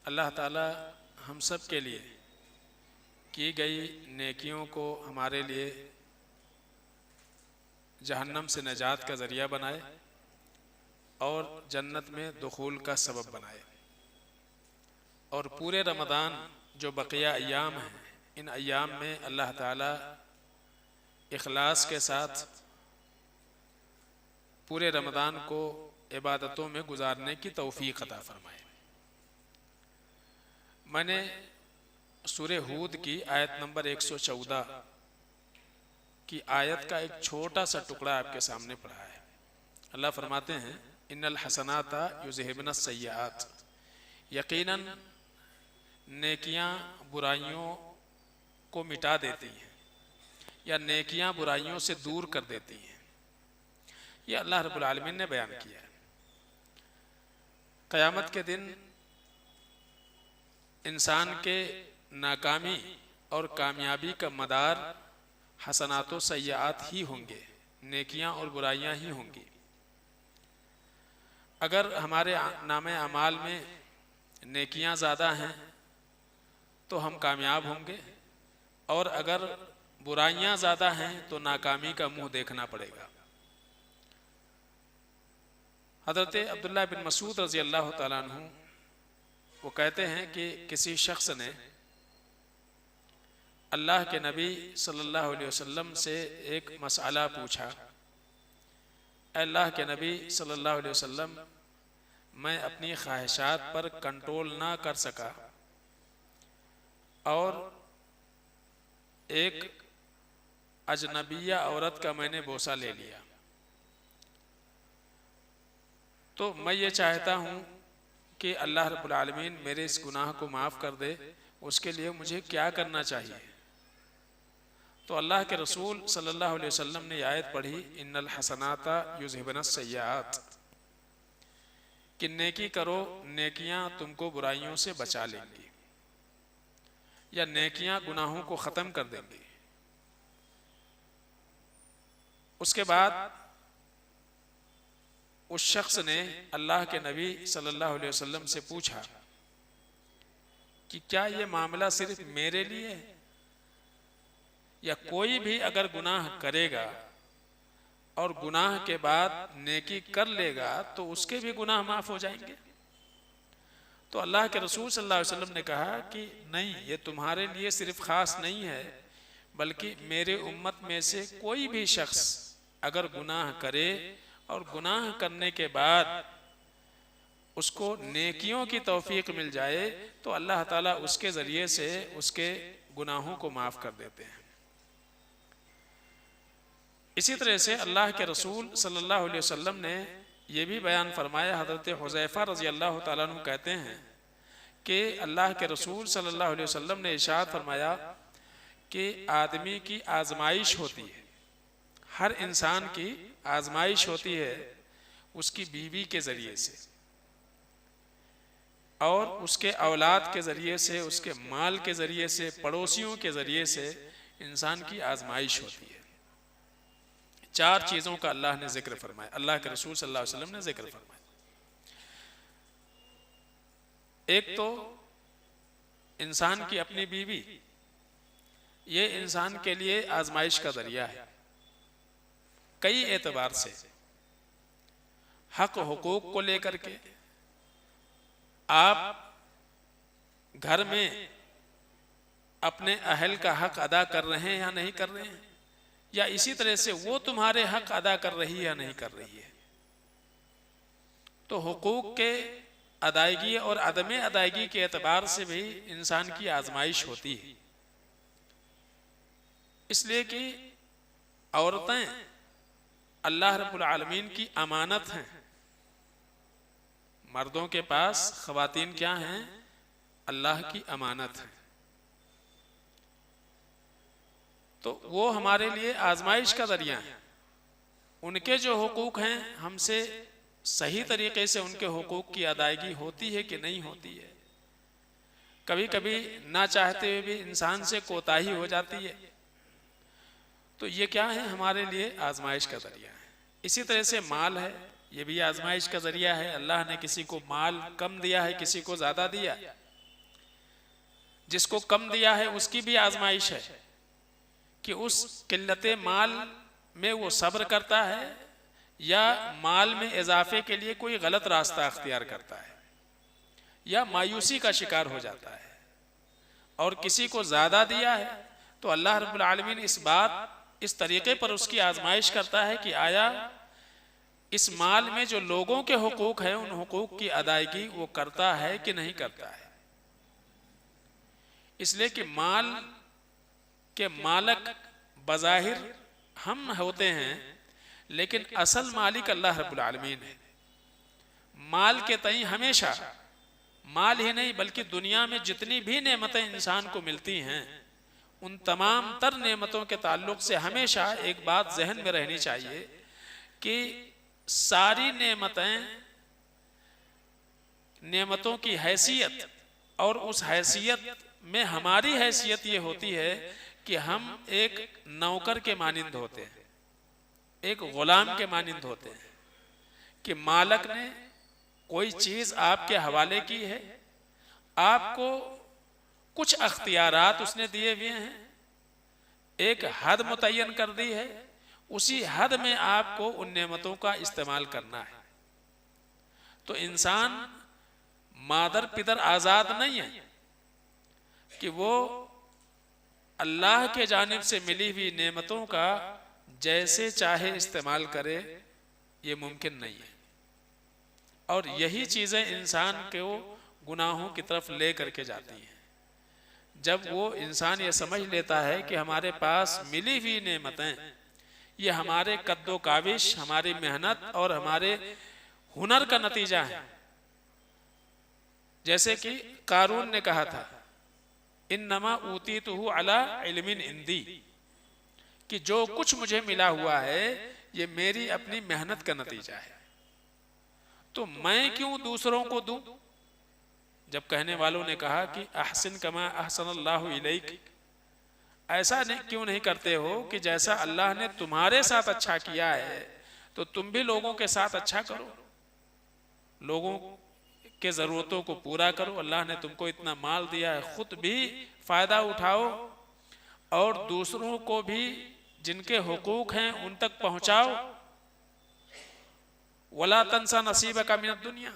अल्लाह ताला हम सब के लिए की गई नेकियों को हमारे लिए जहन्नम से निजात का ज़रिया बनाए और जन्नत में दुखूल का सबब बनाए। और पूरे रमज़ान जो बकिया अय्याम हैं, इन अय्याम में अल्लाह ताला इखलास के साथ पूरे रमज़ान को इबादतों में गुजारने की तौफीक अता फरमाए। मैंने सूरह हूद की आयत नंबर 114 की आयत का एक छोटा सा टुकड़ा आपके सामने पढ़ा है। अल्लाह फरमाते हैं, इन्नल हसनाता युज़हिबन सय्यात, यकीनन नेकियां बुराइयों को मिटा देती हैं या नेकियां बुराइयों से दूर कर देती हैं। ये अल्लाह रब्बुल आलमीन ने बयान किया है। क़यामत के दिन इंसान के नाकामी और कामयाबी का मदार हसनात व सय्यात ही होंगे, नेकियां और बुराइयां ही होंगी। अगर हमारे नामे अमाल में नेकियां ज़्यादा हैं तो हम कामयाब होंगे, और अगर बुराइयां ज़्यादा हैं तो नाकामी का मुंह देखना पड़ेगा। हज़रत अब्दुल्लाह बिन मसूद रज़ी अल्लाह ताला अन्हु वो कहते हैं कि किसी शख्स ने अल्लाह के नबी सल्लल्लाहु अलैहि वसल्लम से एक मसला पूछा, अल्लाह के नबी सल्लल्लाहु अलैहि वसल्लम, मैं अपनी ख्वाहिशात पर कंट्रोल ना कर सका और एक अजनबिया औरत का मैंने बोसा ले लिया, तो मैं ये चाहता हूँ कि अल्लाह रब्बुल आलमीन मेरे इस गुनाह को माफ़ कर दे, उसके लिए मुझे क्या करना चाहिए। तो अल्लाह के रसूल सल्लल्लाहु अलैहि वसल्लम ने आयत पढ़ी, इन्नल हसनाता युज़हिबन सय्यात, कि नेकी करो, नेकियां तुमको बुराइयों से बचा लेंगी या नेकियां गुनाहों को ख़त्म कर देंगी। उसके बाद उस शख्स ने अल्लाह के नबी सल्लल्लाहु अलैहि वसल्लम से पूछा कि क्या ये मामला सिर्फ मेरे लिए है या कोई भी अगर गुनाह करेगा और गुनाह के बाद नेकी कर लेगा तो उसके भी गुनाह माफ़ हो जाएंगे। तो अल्लाह के रसूल सल्लल्लाहु अलैहि वसल्लम ने कहा कि नहीं, ये तुम्हारे लिए सिर्फ ख़ास नहीं है, बल्कि मेरे उम्मत में से कोई भी शख्स अगर गुनाह करे और गुनाह करने के बाद उसको नेकियों की तौफीक मिल जाए तो अल्लाह ताला उसके ज़रिए से उसके गुनाहों को माफ़ कर देते हैं। इसी तरह से अल्लाह के रसूल सल्लल्लाहु अलैहि वसल्लम ने यह भी बयान फरमाया। हज़रत हुज़ैफ़ा रज़ी अल्लाह ताला अन्हु कहते हैं कि अल्लाह के रसूल सल्लल्लाहु अलैहि वसल्लम ने इरशाद फरमाया कि आदमी की आजमाइश होती है, हर इंसान की आजमाइश होती है उसकी बीवी के ज़रिए से और उसके औलाद के ज़रिए से, उसके माल के ज़रिए से, पड़ोसियों के ज़रिए से इंसान की आजमाइश होती है। चार चीज़ों का अल्लाह ने जिक्र फरमाया, अल्लाह के रसूल सल्लल्लाहु अलैहि वसल्लम ने जिक्र फरमाया। एक तो इंसान की अपनी बीवी, ये इंसान के लिए आजमाइश का ज़रिया है कई एतबार से। हक हुकूक को लेकर के आप घर में अपने अहल का हक अदा कर रहे हैं या नहीं कर रहे हैं, या इसी तरह से वो तुम्हारे हक अदा कर रही है या नहीं कर रही है। तो हुकूक के अदायगी और अदम अदायगी के एतबार से भी इंसान की आजमाइश होती है, इसलिए कि औरतें अल्लाह रब्बुल आलमीन की अमानत हैं। मर्दों के पास ख़वातीन क्या हैं? अल्लाह की अमानत है। तो वो हमारे लिए आजमाइश का ज़रिया है। उनके जो हुकूक हैं हमसे सही तरीके से उनके हुकूक की अदायगी होती है कि नहीं होती है। कभी कभी ना चाहते हुए भी इंसान से कोताही हो जाती है, तो ये क्या है? हमारे लिए आजमाइश का ज़रिया है। इसी तरह से माल है, ये भी आजमाइश का ज़रिया है। अल्लाह ने किसी को माल कम दिया है, किसी को ज़्यादा दिया, जिसको कम दिया है उसकी भी आजमाइश है कि उस किल्लते माल में वो सब्र करता है या माल में इजाफे के लिए कोई गलत रास्ता अख्तियार करता है या मायूसी का शिकार हो जाता है। और किसी को ज़्यादा दिया है तो अल्लाह रब्बुल आलमीन इस तरीके पर उसकी आजमाइश करता है कि आया इस माल में जो लोगों के हुकूक हैं उन हुकूक की अदायगी वो करता है कि नहीं करता है। इसलिए कि माल के मालक बज़ाहिर हम होते हैं, लेकिन असल मालिक अल्लाह रब्बुल आलमीन है। माल के तई हमेशा, माल ही नहीं बल्कि दुनिया में जितनी भी नेमतें इंसान को मिलती हैं उन तमाम तर नेमतों के ताल्लुक से हमेशा एक बात जहन में रहनी चाहिए कि सारी नेमतों की हैसियत और उस हैसियत में हमारी हैसियत ये होती है कि हम एक नौकर के मानिंद होते हैं, एक गुलाम के मानिंद होते हैं कि मालक ने कोई चीज़ आपके हवाले की है, आपको कुछ अख्तियारात उसने दिए हुए हैं, एक हद मुतय्यन कर दी है, उसी हद में आपको उन नेमतों का इस्तेमाल करना है। तो इंसान मादर पितर आज़ाद नहीं है कि वो अल्लाह के जानिब से मिली हुई नेमतों का जैसे चाहे इस्तेमाल करे, ये मुमकिन नहीं है। और यही चीज़ें इंसान को गुनाहों की तरफ ले करके जाती हैं। जब वो इंसान ये समझ लेता है कि हमारे पास मिली हुई नेमतें ये हमारे कद्दो काविश, हमारी मेहनत और हमारे हुनर का नतीजा है। जैसे कि कारून ने कहा था, इन्नमा ऊतीतुहु अला इल्मिन इंदी, कि जो कुछ मुझे मिला हुआ है ये मेरी अपनी मेहनत का नतीजा है, तो मैं क्यों दूसरों को दूं। जब कहने वालों ने कहा कि अहसिन कमा अहसनल्लाहु इलैक, ऐसा क्यों नहीं करते हो कि जैसा अल्लाह ने तुम्हारे साथ अच्छा किया है तो तुम भी लोगों के साथ अच्छा करो, लोगों के ज़रूरतों को पूरा करो। अल्लाह ने तुमको इतना माल दिया है, खुद भी फ़ायदा उठाओ और दूसरों को भी जिनके हुकूक हैं उन तक पहुँचाओ। वला तंसा नसीबका मिनद दुनिया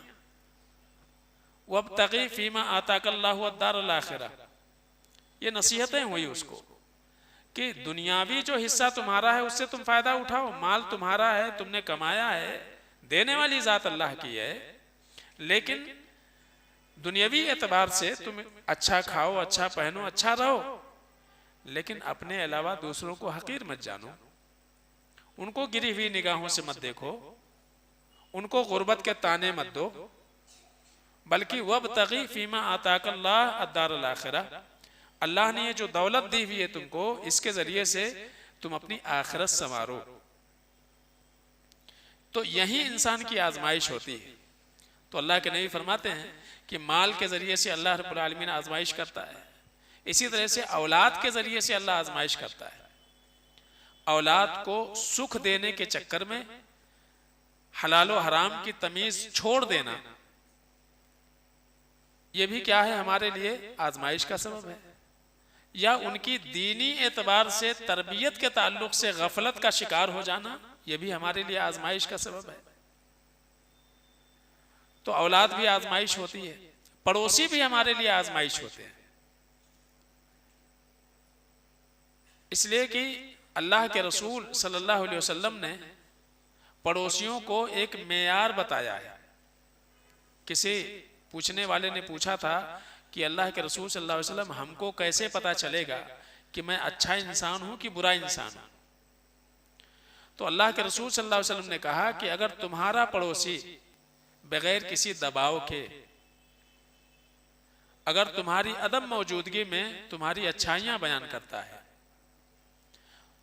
वब्तगी फीमा आताकल्लाहु अद्दारल आखिरा, ये नसीहतें हुई उसको कि दुनियावी जो हिस्सा तुम्हारा है उससे तुम फायदा उठाओ, माल तुम्हारा है, तुमने कमाया है, देने वाली ज़ात अल्लाह की है, लेकिन दुनियावी एतबार से तुम अच्छा खाओ, अच्छा पहनो, अच्छा रहो, लेकिन अपने अलावा दूसरों को हकीर मत जानो, उनको गिरी हुई निगाहों से मत देखो, उनको गुर्बत के ताने मत दो, बल्कि वब्तगी फीमा आताकल्लाह अद्दारल आखिरा, अल्लाह ने ये जो दौलत दी हुई है तुमको, इसके जरिए से तुम अपनी आखिरत संवारो। तो यही इंसान की आजमाइश होती है। तो अल्लाह के नबी फरमाते हैं कि माल के जरिए से अल्लाह रब्बुल आलमीन आजमाइश करता है, इसी तरह से औलाद के जरिए से अल्लाह आजमाइश करता है। औलाद को सुख देने के चक्कर में हलाल व हराम की तमीज छोड़ देना, यह भी क्या है, हमारे लिए आजमाइश का सबब है। या उनकी दीनी एतबार से तरबियत के ताल्लुक से गफलत का शिकार हो जाना, यह भी हमारे लिए आजमाइश का सबब है। तो औलाद भी आजमाइश होती है, पड़ोसी भी हमारे लिए आजमाइश होते हैं। इसलिए कि अल्लाह के रसूल सल्लल्लाहु अलैहि वसल्लम ने पड़ोसियों को एक मेयार बताया है। किसी पूछने वाले ने पूछा था कि अल्लाह के रसूल सल्लल्लाहु अलैहि वसल्लम, हमको कैसे पता चलेगा कि मैं अच्छा इंसान हूं कि बुरा इंसान हूं। तो अल्लाह के रसूल सल्लल्लाहु अलैहि वसल्लम ने कहा कि अगर तुम्हारा पड़ोसी बगैर किसी दबाव के, अगर तुम्हारी अदम मौजूदगी में तुम्हारी अच्छाइयां बयान करता है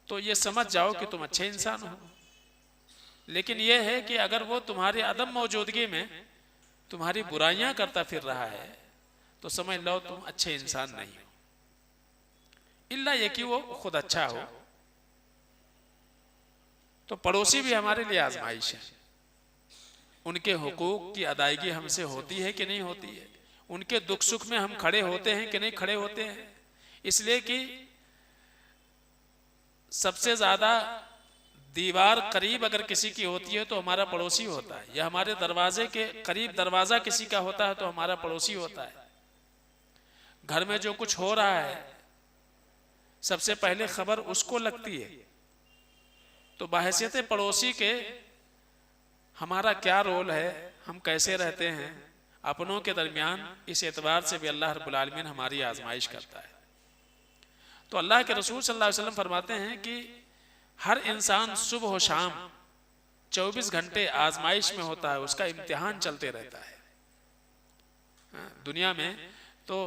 तो ये समझ जाओ कि तुम अच्छे इंसान हो। लेकिन यह है कि अगर वो तुम्हारी अदम मौजूदगी में तुम्हारी बुराइयां करता फिर रहा है तो समझ लो तुम अच्छे इंसान नहीं हो, इल्ला ये कि वो खुद अच्छा हो। तो पड़ोसी भी हमारे लिए आजमाइश है, उनके हुकूक की अदायगी हमसे होती है कि नहीं होती है, उनके दुख सुख में हम खड़े होते हैं कि नहीं खड़े होते हैं। इसलिए कि सबसे ज्यादा दीवार करीब अगर किसी की होती है तो हमारा पड़ोसी होता है, या हमारे दरवाजे के करीब दरवाजा किसी का होता है तो हमारा पड़ोसी होता है। घर में जो कुछ हो रहा है सबसे पहले खबर उसको लगती है। तो बहैसियत पड़ोसी के हमारा क्या रोल है, हम कैसे रहते हैं अपनों के दरमियान, इस एतबार से भी अल्लाह रब्बुल आलमीन हमारी आजमाइश करता है। तो अल्लाह के रसूल सल्लल्लाहु अलैहि वसल्लम फरमाते हैं कि हर इंसान सुबह और शाम 24 घंटे आजमाइश में होता है, उसका इम्तिहान चलते रहता है दुनिया में। तो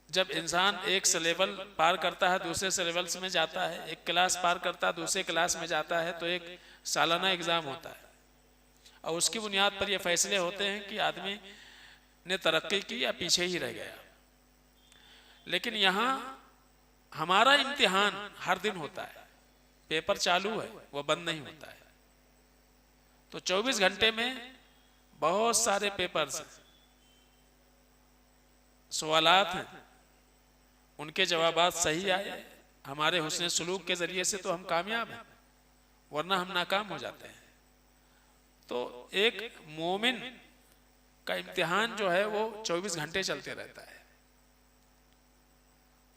जब इंसान एक से लेवल पार करता है दूसरे से लेवल्स में जाता है, एक क्लास पार करता है दूसरे क्लास में जाता है, तो एक सालाना एग्ज़ाम होता है और उसकी बुनियाद पर यह फैसले होते हैं कि आदमी ने तरक्की की या पीछे ही रह गया। लेकिन यहाँ हमारा इम्तिहान हर दिन होता है, पेपर चालू है, वह बंद नहीं होता है। तो 24 घंटे में बहुत सारे पेपर्स सवालात हैं, उनके जवाबात सही आए हमारे हुस्न सलूक के जरिए से तो हम कामयाब हैं, वरना हम नाकाम हो जाते हैं। तो एक मोमिन का इम्तिहान जो है वो 24 घंटे चलते रहता है।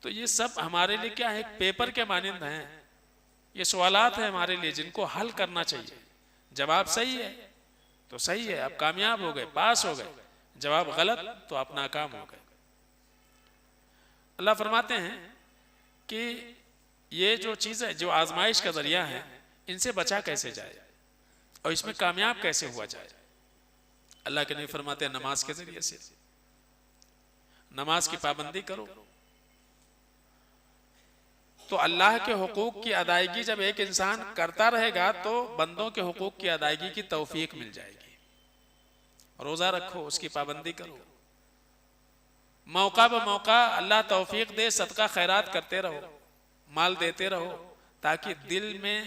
तो ये सब हमारे लिए क्या है, एक पेपर के मानिंद हैं। ये सवालात हैं हमारे लिए जिनको हल करना चाहिए। जवाब सही है तो सही है, आप कामयाब हो गए, पास हो गए। जवाब गलत तो आप नाकाम हो गए। अल्लाह फरमाते हैं कि ये जो चीज़ है, जो आजमाइश का जरिया है, इनसे बचा कैसे जाए और इसमें कामयाब कैसे हुआ जाए। अल्लाह के नबी फरमाते हैं नमाज के जरिए से, नमाज की पाबंदी करो। तो अल्लाह के हुकूक की अदायगी जब एक इंसान करता रहेगा तो बंदों के हुकूक की अदायगी की तौफीक मिल जाएगी। रोज़ा रखो, उसकी पाबंदी करो, मौका ब मौका अल्लाह तौफीक दे, सदका खैरात करते रहो, माल देते रहो, ताकि दिल में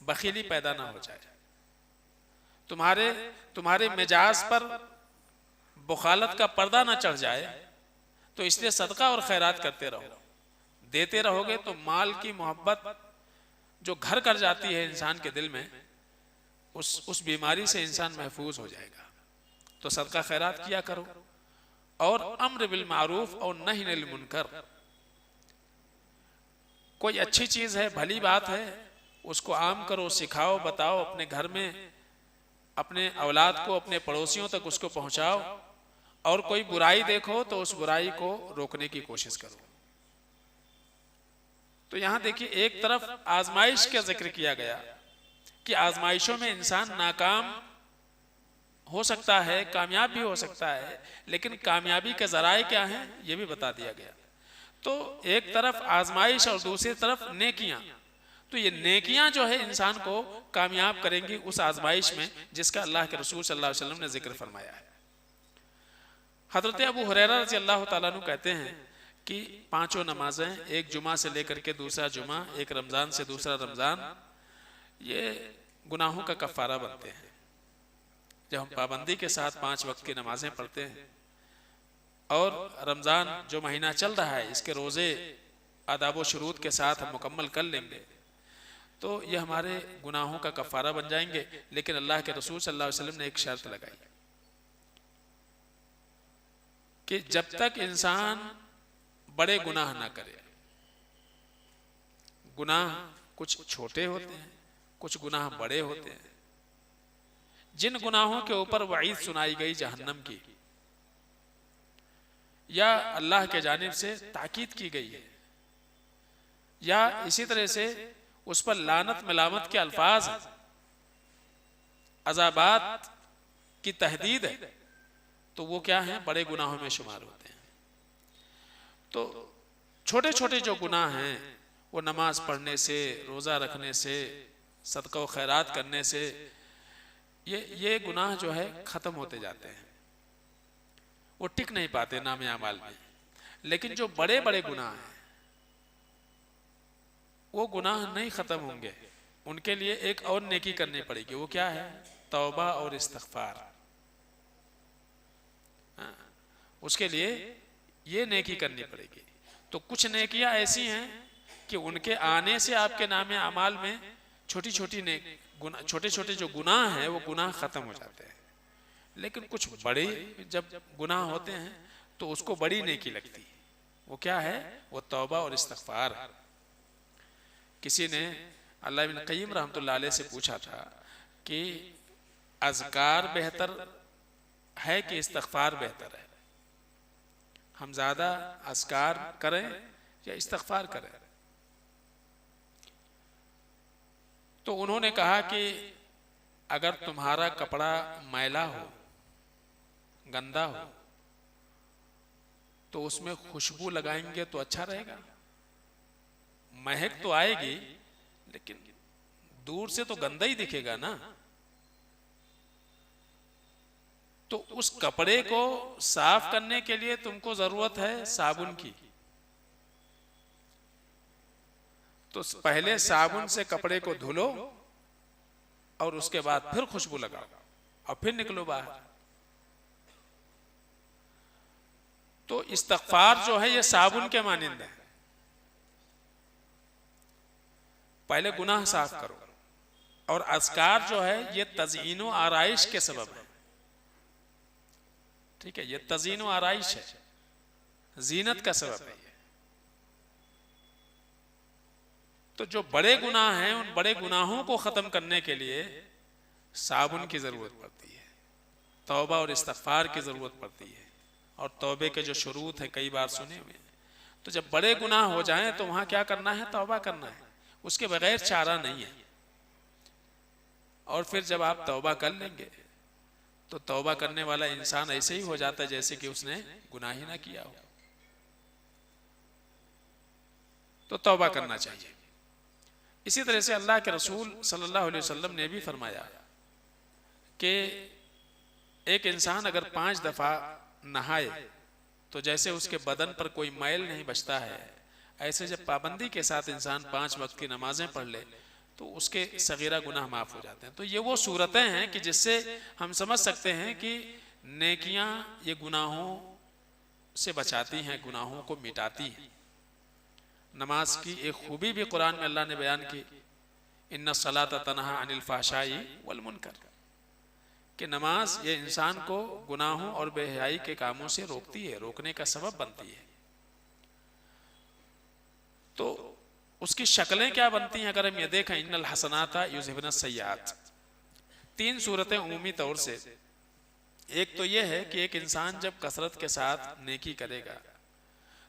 बखीली पैदा ना हो जाए, तुम्हारे मिजाज पर बुखालत का पर्दा ना चढ़ जाए। तो इसलिए सदका और खैरात करते रहो, देते रहोगे तो माल की मोहब्बत जो घर कर जाती है इंसान के दिल में, उस बीमारी से इंसान महफूज हो जाएगा। तो सदका खैरात किया करो और अम्र बिल मारूफ और नही अनिल मुनकर, कोई अच्छी चीज है, भली बात है, उसको आम करो, सिखाओ, बताओ, अपने घर में अपने औलाद को, अपने पड़ोसियों तक उसको पहुंचाओ। और कोई बुराई देखो तो उस बुराई को रोकने की कोशिश करो। तो यहां देखिए एक तरफ आजमाइश का जिक्र किया गया कि आजमाइशों में इंसान नाकाम हो सकता है, कामयाब भी हो सकता है, लेकिन कामयाबी के जराए क्या हैं ये भी बता दिया गया। तो एक तरफ आजमाइश और दूसरी तरफ नेकियां। तो ये नेकियां जो है इंसान को कामयाब करेंगी उस आजमाइश में जिसका अल्लाह के रसूल सल्लल्लाहु अलैहि वसल्लम ने जिक्र फरमाया है। हजरत अबू हुरैरा रज़ी अल्लाह तआला अन्हु कहते हैं कि 5 नमाजें, एक जुमा से लेकर के दूसरा जुमा, एक रमज़ान से दूसरा रमज़ान, ये गुनाहों का कफ़ारा बनते हैं। जब हम पाबंदी के साथ 5 वक्त की नमाजें पढ़ते हैं और रमज़ान जो महीना चल रहा है इसके रोज़े आदाब व शुरूत के साथ हम मुकम्मल कर लेंगे तो ये हमारे गुनाहों का कफ़ारा बन जाएंगे। लेकिन अल्लाह के रसूल सल्लल्लाहु अलैहि वसल्लम ने एक शर्त लगाई कि जब तक इंसान बड़े गुनाह ना करे, गुनाह कुछ छोटे होते हैं, कुछ गुनाह बड़े होते हैं, जिन गुनाहों के ऊपर वईद सुनाई गई जहन्नम की या अल्लाह के जानिब से ताकीद की गई है या इसी तरह से उस पर लानत मलामत के अल्फाज अजाबात की तहदीद है, तो वो क्या है, बड़े गुनाहों में शुमार होते हैं। तो छोटे छोटे जो गुनाह हैं वो नमाज पढ़ने से, रोज़ा रखने से, सदका व खैरात करने से ये गुनाह जो है ख़त्म होते जाते हैं, वो टिक नहीं पाते नाम अमाल में। लेकिन जो बड़े बड़े गुनाह हैं वो गुनाह नहीं ख़त्म होंगे, उनके लिए एक और नेकी करनी पड़ेगी। वो क्या है, तौबा और इस्तिग़फ़ार। उसके लिए ये नेकी करनी पड़ेगी। तो कुछ नेकियां ऐसी हैं कि उनके आने से आपके नामे अमाल में छोटी छोटे जो गुनाह हैं वो गुनाह खत्म हो जाते हैं। लेकिन कुछ बड़े जब गुनाह होते हैं तो उसको बड़ी नेकी लगती है। वो क्या है? वो तौबा और इस्तिग़फ़ार। किसी ने अल्लाह इब्न क़य्यिम रहमतुल्लाह अलैह से पूछा था कि अज़कार बेहतर है कि इस्तिग़फ़ार बेहतर है, हम ज़्यादा अज़कार करें या इस्तिग़फ़ार करें? तो उन्होंने कहा कि अगर तुम्हारा कपड़ा मैला हो, गंदा हो, तो उसमें खुशबू लगाएंगे तो अच्छा रहेगा। महक तो आएगी लेकिन दूर से तो गंदा ही दिखेगा ना। तो उस कपड़े को साफ करने के लिए तुमको जरूरत है साबुन की। तो पहले साबुन से कपड़े को धुलो और उसके बाद फिर खुशबू लगाओ और फिर निकलो बाहर। तो इस्तिग़फ़ार जो है ये साबुन के मानिंद है। पहले गुनाह साफ करो, और अज़कार जो है ये तज़यीन व आराइश के सबब है। ठीक है, ये तज़यीन व आराइश है, जीनत का सबब है। तो जो बड़े गुनाह हैं उन बड़े गुनाहों को ख़त्म करने के लिए साबुन की ज़रूरत पड़ती है, तौबा और इस्तिग़फ़ार की ज़रूरत पड़ती है। और तौबे के जो शुरूत हैं कई बार सुने हुए। तो जब बड़े गुनाह हो जाएं तो वहाँ क्या करना है? तौबा करना है, उसके बगैर चारा नहीं है। और फिर जब आप तौबा कर लेंगे तो तौबा करने वाला इंसान ऐसे ही हो जाता है जैसे कि उसने गुनाह ही ना किया हो। तो तौबा करना चाहिए। इसी तरह से अल्लाह के रसूल सल्लल्लाहु अलैहि वसल्लम ने भी फरमाया कि एक इंसान अगर 5 दफा नहाए तो जैसे उसके बदन पर कोई मैल नहीं बचता है, ऐसे जब पाबंदी के साथ इंसान 5 वक्त की नमाजें पढ़ ले तो उसके सगीरा गुनाह माफ हो जाते हैं। तो ये वो सूरतें हैं कि जिससे हम समझ सकते हैं कि नेकियां ये गुनाहों से बचाती हैं, गुनाहों को मिटाती हैं। नमाज की एक खूबी भी कुरान में अल्लाह ने बयान की, इन्ना सलात तनहा अनिल फ़ाहशाई वल मुनकर, कि नमाज ये इंसान को गुनाहों और बेहयाई के कामों से रोकती है, रोकने का सबब बनती है। तो उसकी शक्लें क्या बनती हैं अगर हम ये देखें, इन्नल हसनाता युज़हिबन सय्यात। 3 सूरतें उमूमी तौर से। एक तो ये है कि एक इंसान जब कसरत के साथ नेकी करेगा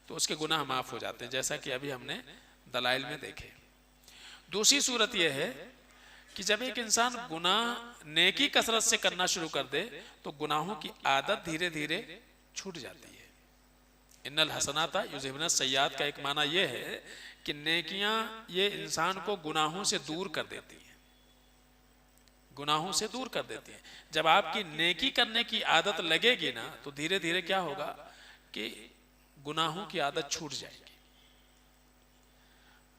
तो उसके गुनाह माफ हो जाते हैं, जैसा कि अभी हमने दलाइल में देखे। दूसरी सूरत यह है कि जब एक इंसान गुनाह नेकी कसरत से करना शुरू कर दे तो गुनाहों की आदत धीरे धीरे छूट जाती है। इन्नल हसनाता युज़हिबन सय्यात का एक माना यह है कि नेकियां ये इंसान को गुनाहों से दूर कर देती हैं, गुनाहों से दूर कर देती हैं। जब आपकी नेकी करने की आदत लगेगी ना तो धीरे धीरे क्या होगा कि गुनाहों की आदत छूट जाएगी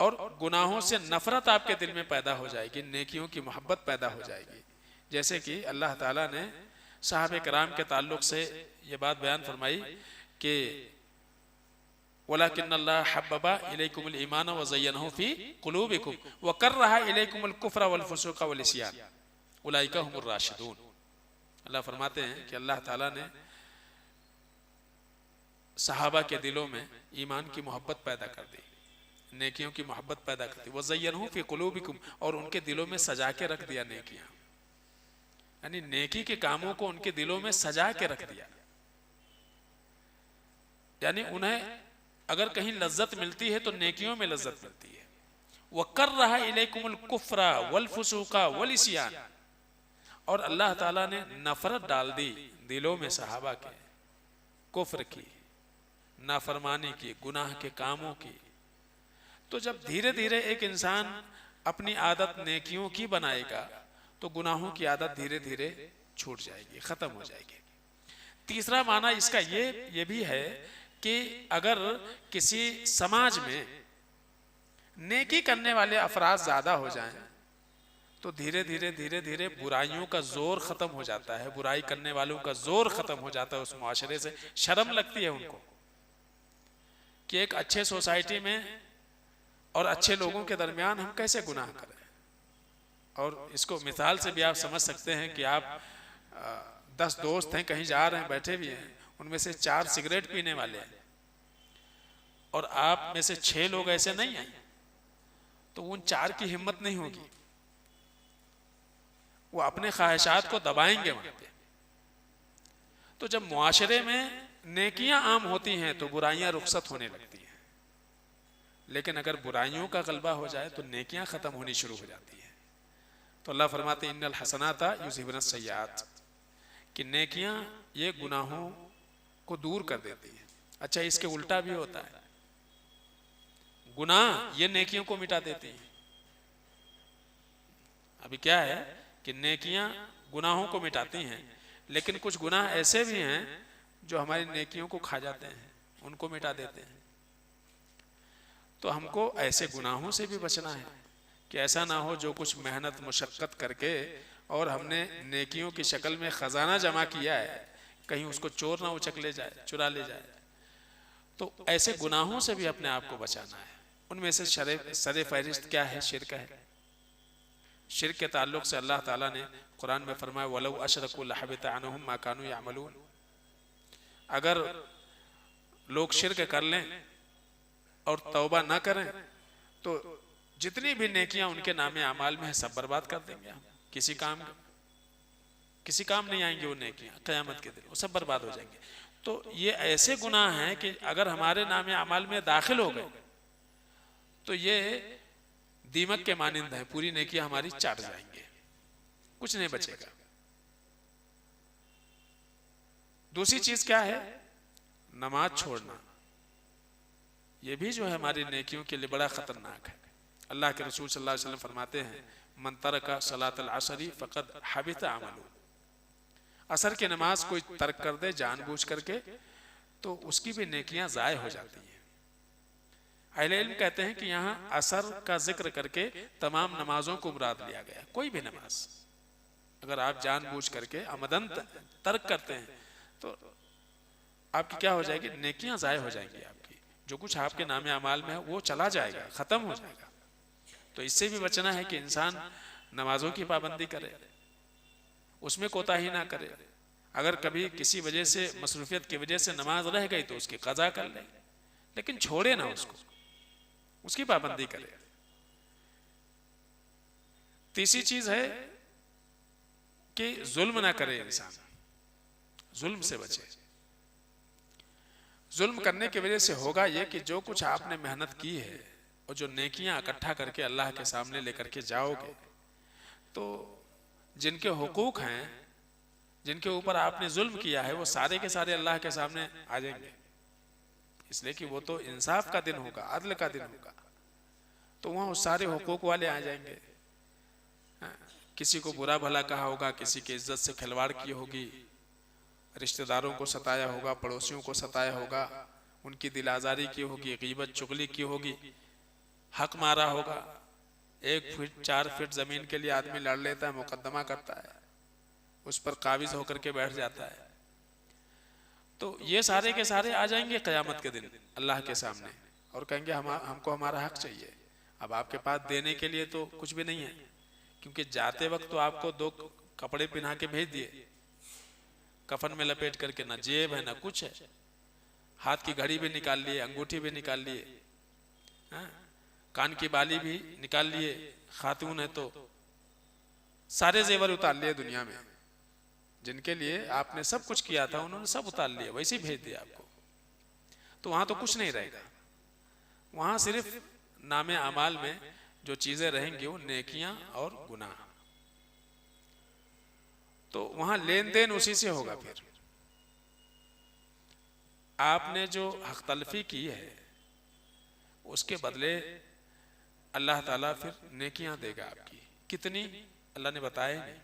और गुनाहों से नफरत आपके दिल में पैदा हो जाएगी, नेकियों की मोहब्बत पैदा हो जाएगी। जैसे कि अल्लाह ताला ने साहबे कराम के ताल्लुक से ये बात बयान फरमाई कि वलाकिन्नल्लाह हब्बबा इलैकुमुल ईमान व ज़य्यनहु फी कुलूबिकुम व कररहा इलैकुमुल कुफ्र वल फुसूक वल इस्यान उलाइका हुमुर राशिदून। अल्लाह फरमाते हैं कि अल्लाह ताला ने सहाबा के दिलों में ईमान की मोहब्बत पैदा कर दी, नेकियों की मोहब्बत पैदा कर दी। व ज़य्यनहु फी कुलूबिकुम, और उनके दिलों में सजा के रख दिया नेकियां, यानी नेकी के कामों को उनके दिलों में सजा के रख दिया। यानी उन्हें अगर कहीं लज्जत मिलती है तो नेकियों में लज्जत मिलती है। वह कर रहा इलैकुमुल कुफ्रा वल फुसूका वल इस्यान, और अल्लाह ताला ने नफरत डाल दी दिलों में सहाबा के, कुफ्र की, नाफरमानी की, गुनाह के कामों की। तो जब धीरे धीरे एक इंसान अपनी आदत नेकियों की बनाएगा तो गुनाहों की आदत धीरे धीरे छूट जाएगी, खत्म हो जाएगी। तीसरा माना इसका ये भी है कि अगर किसी समाज में नेकी करने वाले अफराद ज्यादा हो जाएं तो धीरे धीरे धीरे धीरे बुराइयों का जोर खत्म हो जाता है, बुराई करने वालों का जोर खत्म हो जाता है उस मुआशरे से। शर्म लगती है उनको कि एक अच्छे सोसाइटी में और अच्छे लोगों के दरमियान हम कैसे गुनाह करें। और इसको मिसाल से भी आप समझ सकते हैं कि आप 10 दोस्त हैं, कहीं जा रहे हैं, बैठे भी हैं, उनमें से 4 सिगरेट पीने वाले हैं और आप में से 6 लोग ऐसे नहीं हैं, तो उन 4 की हिम्मत नहीं होगी, वो अपने ख्वाहिशात को दबाएंगे वहां पे। तो जब मुआशरे में नेकियां आम होती हैं तो बुराइयां रुखसत होने लगती हैं, लेकिन अगर बुराइयों का गलबा हो जाए तो नेकियां खत्म होनी शुरू हो जाती हैं। तो अल्लाह फरमाते इन्नल हसनाता युज़हिबुन सय्यात, कि नेकियां ये गुनाहों को दूर कर देती हैं। अच्छा, इसके उल्टा भी होता है, गुनाह ये नेकियों को मिटा देती हैं। अभी क्या है कि नेकियां गुनाहों को मिटाती हैं, लेकिन कुछ गुनाह ऐसे भी हैं जो हमारी नेकियों को खा जाते हैं, उनको मिटा देते हैं। तो हमको ऐसे गुनाहों से भी बचना है कि ऐसा ना हो जो कुछ मेहनत मुशक्कत करके और हमने नेकियों की शक्ल में खजाना जमा किया है, कहीं उसको चोर ना उचक ले जाए, चुरा ले जाए। तो ऐसे गुनाहों से भी अपने आप को बचाना है। उनमें से सरे फहरिस्त क्या है? शिर्क है। शिर्क के ताल्लुक से अल्लाह ताला ने कुरान में फरमाया वलौ अशरकू लहबित अन्हुम मा कानू यामलून, अगर लोग शिर्क कर लें और तौबा ना करें तो जितनी भी नेकियां उनके नामे अमाल में है सब बर्बाद कर देंगे हम। किसी काम नहीं आएंगे वो नेकियां, क़यामत के दिन वो सब बर्बाद हो जाएंगे। तो ये ऐसे गुनाह हैं कि अगर हमारे नामे अमाल में दाखिल हो गए तो ये दीमक के मानिंद है, पूरी नेकियां हमारी चाट जाएंगे, कुछ नहीं बचेगा। दूसरी चीज क्या है? नमाज छोड़ना। ये भी जो है हमारी नेकियों के लिए बड़ा खतरनाक है। अल्लाह के रसूल सल्लल्लाहु अलैहि वसल्लम फरमाते हैं मन तरका सलातल असरी फ़क़द हबित अमलु, असर की नमाज कोई तर्क कर दे जानबूझ करके तो उसकी भी नेकियां ज़ाय हो जाती हैं। अहले इल्म कहते हैं कि यहाँ असर का जिक्र करके तमाम नमाजों को मुराद लिया गया। कोई भी नमाज अगर आप जानबूझ करके अमदन तर्क करते हैं तो आपकी क्या हो जाएगी? नेकियां ज़ाय हो जाएंगी आपकी, जो कुछ आपके नामे अमाल में है वो चला जाएगा, ख़त्म हो जाएगा। तो इससे भी बचना है कि इंसान नमाजों की पाबंदी करे, उसमें कोताही ना करे। अगर कभी किसी वजह से मसरूफियत की वजह से नमाज रह गई तो उसकी क़ज़ा कर ले, लेकिन छोड़े ना उसको, उसकी पाबंदी करे। तीसरी चीज है कि जुल्म ना करे इंसान, जुल्म से बचे। जुल्म करने की वजह से होगा ये कि जो कुछ आपने मेहनत की है और जो नेकियां इकट्ठा करके अल्लाह के सामने लेकर के जाओगे तो जिनके हुकूक हैं, जिनके ऊपर आपने जुल्म किया है, वो सारे के सारे अल्लाह के सामने आ जाएंगे। इसलिए कि वो तो इंसाफ का दिन होगा, अदल का दिन होगा, तो वहाँ उस सारे हुकूक वाले आ जाएंगे। किसी को बुरा भला कहा होगा, किसी की इज्जत से खिलवाड़ की होगी, रिश्तेदारों को सताया होगा, पड़ोसियों को सताया होगा, उनकी दिल आज़ारी की होगी, गीबत चुगली की होगी, हक मारा होगा। 1 फीट 4 फीट ज़मीन के लिए आदमी लड़ लेता है, मुकदमा करता है, उस पर काबिज होकर के बैठ जाता है। तो ये सारे के सारे आ जाएंगे क़यामत के दिन अल्लाह के सामने और कहेंगे हमको हमारा हक चाहिए। अब आपके पास देने के लिए तो कुछ भी नहीं है, क्योंकि जाते वक्त तो आपको 2 कपड़े पहना के भेज दिए, कफन में लपेट करके, ना जेब है ना कुछ है, हाथ की घड़ी भी निकाल लिए, अंगूठी भी निकाल लिए, कान की बाली भी निकाल लिए, खातून है तो सारे जेवर उतार लिए दुनिया में। जिनके लिए आपने सब कुछ किया था उन्होंने सब उतार लिया, वैसे ही भेज दिया आपको। तो वहां तो कुछ नहीं रहेगा, वहां सिर्फ नामे अमाल में जो चीजें रहेंगी वो नेकियां और गुनाह। तो वहां लेन देन उसी से होगा। फिर आपने जो हक तलफी की है उसके बदले अल्लाह ताला फिर नेकियां देगा आपकी। कितनी अल्लाह ने बताया नहीं।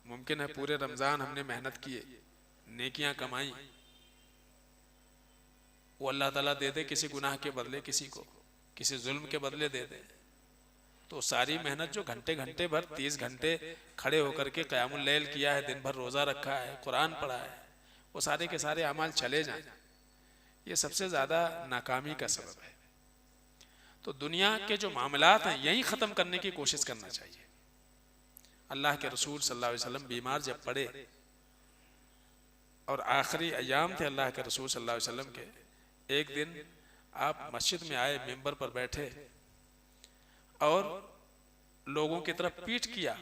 मुमकिन है पूरे रमजान हमने मेहनत किए, नेकियां कमाई, वो अल्लाह ताला दे दे किसी गुनाह के बदले, किसी को किसी जुल्म के बदले दे दे। तो सारी मेहनत जो घंटे घंटे भर 30 घंटे खड़े होकर के क़यामुल लैल किया है, दिन भर रोज़ा रखा है, कुरान पढ़ा है, वो सारे के सारे अमाल चले जाएं, ये सबसे ज़्यादा नाकामी का सबब है। तो दुनिया के जो मामलात हैं यही ख़त्म करने की कोशिश करना चाहिए। अल्लाह के रसूल सल्लल्लाहु अलैहि वसल्लम बीमार जब पड़े और आखिरी अय्याम थे अल्लाह के रसूल सल्लल्लाहु अलैहि वसल्लम के, एक दिन आप मस्जिद में आए, मिंबर पर बैठे और लोगों की तरफ पीठ किया,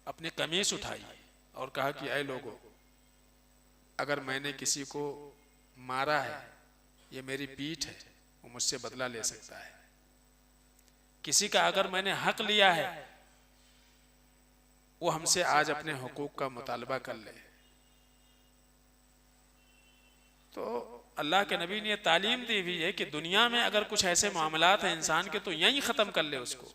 अपनी कमीज उठाई और कहा कि ऐ लोगों, अगर मैंने किसी को मारा है, ये मेरी पीठ है, वो मुझसे बदला ले सकता है। किसी का अगर मैंने हक लिया है, वो हमसे आज अपने हुकूक का मुतालबा कर ले। तो अल्लाह के नबी ने तालीम दी हुई है कि दुनिया में अगर कुछ ऐसे मामलात हैं इंसान के, तो यहीं ख़त्म कर ले उसको,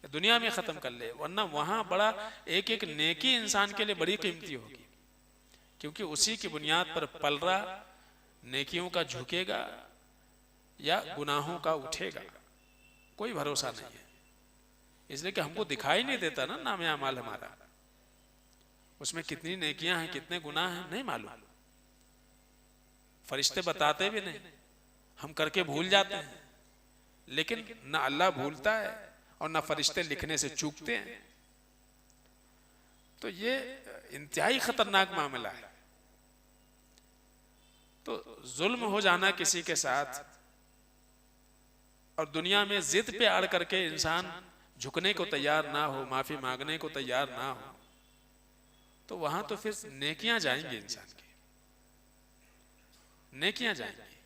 दुनिया में ख़त्म कर ले, वरना वहाँ बड़ा एक एक नेकी इंसान के लिए बड़ी कीमती होगी, क्योंकि उसी की बुनियाद पर पल रहा नेकियों का झुकेगा या गुनाहों का उठेगा, कोई भरोसा नहीं है। इसलिए कि हमको दिखाई नहीं देता ना नाम अमाल हमारा, उसमें कितनी नेकियां हैं, कितने गुनाह हैं, नहीं मालूम। फरिश्ते बताते भी नहीं, हम करके भूल जाते हैं, लेकिन ना अल्लाह भूलता है और ना फरिश्ते लिखने से चूकते हैं। तो ये इंतहाई खतरनाक मामला है। तो जुल्म हो जाना किसी के साथ और दुनिया में जिद पे अड़ करके इंसान झुकने को तैयार ना हो, माफी मांगने को तैयार ना हो, तो वहां तो फिर नेकियां जाएंगी, इंसान की नेकियां जाएंगी,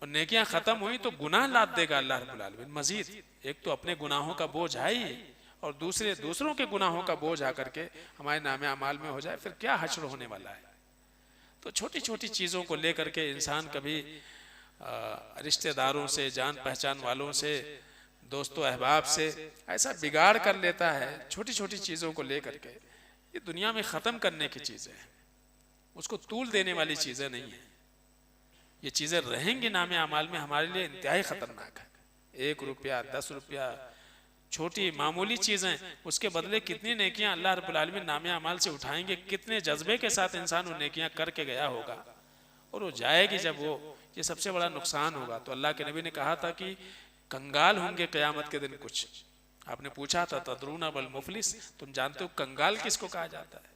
और नेकियां खत्म हुई तो गुनाह लाद देगा अल्लाह रब्बुल आलमीन मजीद। एक तो अपने गुनाहों का बोझ है ही, और दूसरों के गुनाहों का बोझ आकर के हमारे नामे अमाल में हो जाए, फिर क्या हश्र होने वाला है। तो छोटी छोटी चीज़ों को लेकर के इंसान कभी रिश्तेदारों से, जान पहचान वालों से, दोस्तों अहबाब से ऐसा बिगाड़ कर लेता है, छोटी छोटी चीज़ों को लेकर के। ये दुनिया में ख़त्म करने की चीज़ें हैं, उसको तूल देने वाली चीज़ें नहीं है। ये चीज़ें रहेंगी नामे अमाल में, हमारे लिए इंतहाई ख़तरनाक है। 1 रुपया, 10 रुपया, छोटी मामूली चीज़ें, उसके बदले कितनी नेकियां अल्लाह रब्बुल आलमीन नामे अमाल से उठाएंगे, कितने जज्बे के साथ इंसान वो नेकियां करके गया होगा, और वो जाएगी जब वो, ये सबसे बड़ा नुकसान होगा। तो अल्लाह के नबी ने कहा था कि कंगाल होंगे क़यामत के दिन कुछ। आपने पूछा था तदरूना बल मुफलिस, तुम जानते हो कंगाल किसको कहा जाता है?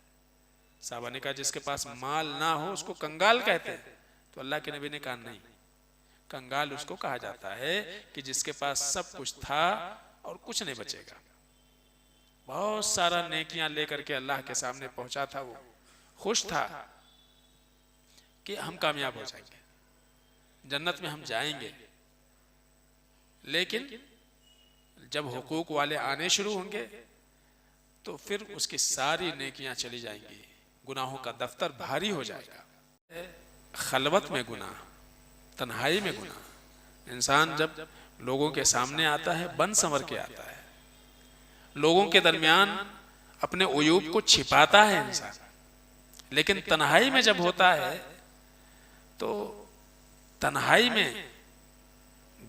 साहबा ने कहा जिसके पास माल ना हो उसको कंगाल कहते हैं। तो अल्लाह के नबी ने कहा नहीं, कंगाल उसको कहा जाता है कि जिसके पास सब कुछ था और कुछ नहीं बचेगा। बहुत सारा नेकियां लेकर के अल्लाह के सामने पहुंचा था, वो खुश था कि हम कामयाब हो जाएंगे, जन्नत में हम जाएंगे। लेकिन जब हुकूक वाले आने शुरू होंगे तो फिर उसकी सारी नेकियां चली जाएंगी, गुनाहों का दफ्तर भारी हो जाएगा। खलवत में गुनाह, तन्हाई में गुनाह, इंसान जब लोगों के सामने आता है बन संवर के आता है, लोगों के दरमियान अपने उयूब को छिपाता है इंसान, लेकिन तन्हाई में जब होता है तो तन्हाई में,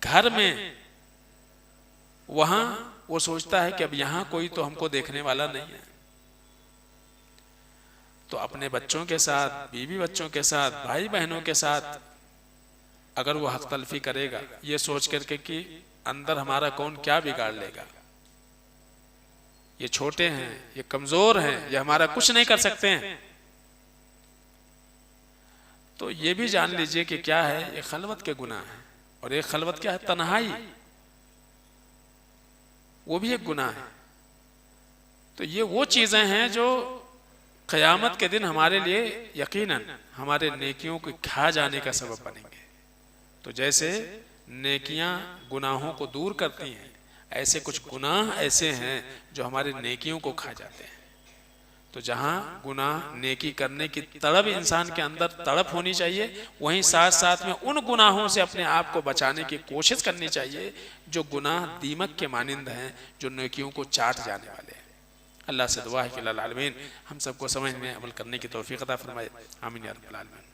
घर में, वहां वो सोचता है कि अब यहां कोई तो हमको देखने वाला नहीं है। तो अपने बच्चों के साथ, बीवी बच्चों के साथ, भाई बहनों के साथ अगर वो हक तलफी करेगा ये सोच करके कि अंदर हमारा कौन क्या बिगाड़ लेगा, ये छोटे हैं, ये कमजोर हैं, ये हमारा कुछ नहीं कर सकते हैं, तो ये भी जान लीजिए कि क्या है, ये खलवत के गुनाह है। और एक खलवत क्या है? तन्हाई, वो भी एक गुनाह है। तो ये वो चीजें हैं जो क़यामत के दिन हमारे लिए यकीनन हमारे नेकियों को खा जाने का सबब बनेंगे। तो जैसे नेकियां गुनाहों को दूर करती हैं, ऐसे कुछ गुनाह ऐसे हैं जो हमारे नेकियों को खा जाते हैं। तो जहाँ गुनाह नेकी करने की तड़प इंसान के अंदर तड़प होनी चाहिए, वहीं साथ साथ में उन गुनाहों से अपने आप को बचाने की कोशिश करनी चाहिए जो गुनाह दीमक के मानिंद हैं, जो नेकियों को चाट जाने वाले हैं। अल्लाह से दुआ है कि अल्लाह आलमीन हम सबको समझ में अमल करने की तौफीक अता फरमाए। आमीन या रब्बल आलमीन।